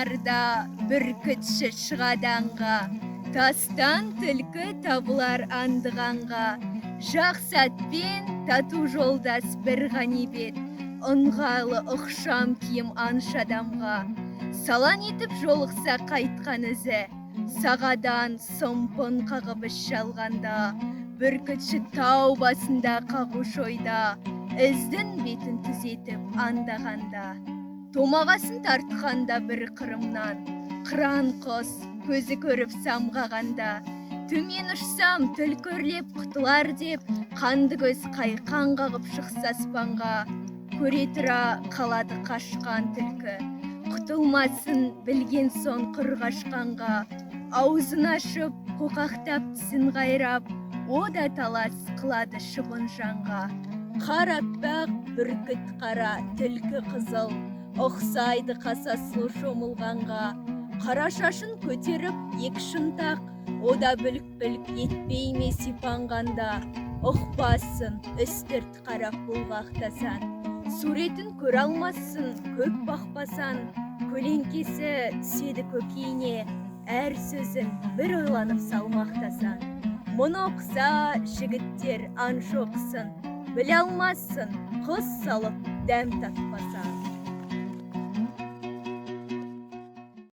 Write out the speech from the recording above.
нарда бүркітші шығаданға, тастан түлкі табылар андығанға, жақсатпен тату жолдас бір ғанибет, ыңғайлы ұқшам киім анш адамға, салан етіп жолықса қайтқан ізі, сағадан сомпын қағып іш жалғанда, бүркітші тау басында қағуш ойда, іздің бетін түзетіп андағанда, томағасын тартқанда бір қырымнан, қыран құс көзі көріп самғағанда, төмен ұшсам түлкі үрлеп құтылар деп, қанды көз қайқан қағып шықса аспанға, көре тұра қалады қашқан түлкі, құтылмасын білген соң құр қашқанға, аузын ашып қоқақтап тісін қайрап, о да талас қылады шыбын жанға. Қар аппақ, бүркіт қара, түлкі қызыл, ұқсайды қаса сұлу шомылғанға, қара шашын көтеріп екі шынтақ, о да бүлік-бүлік етпей ме сипанғанда, ұқпасын үстірт қарап бұлғақтасан, суретін көре алмасын көп бақпасан, көлеңкесі түседі көкейіне, әр сөзін бір ойланып салмақтасан. Мұны оқса жігіттер анш оқсын, біле алмасын құс салып дәм татпаса.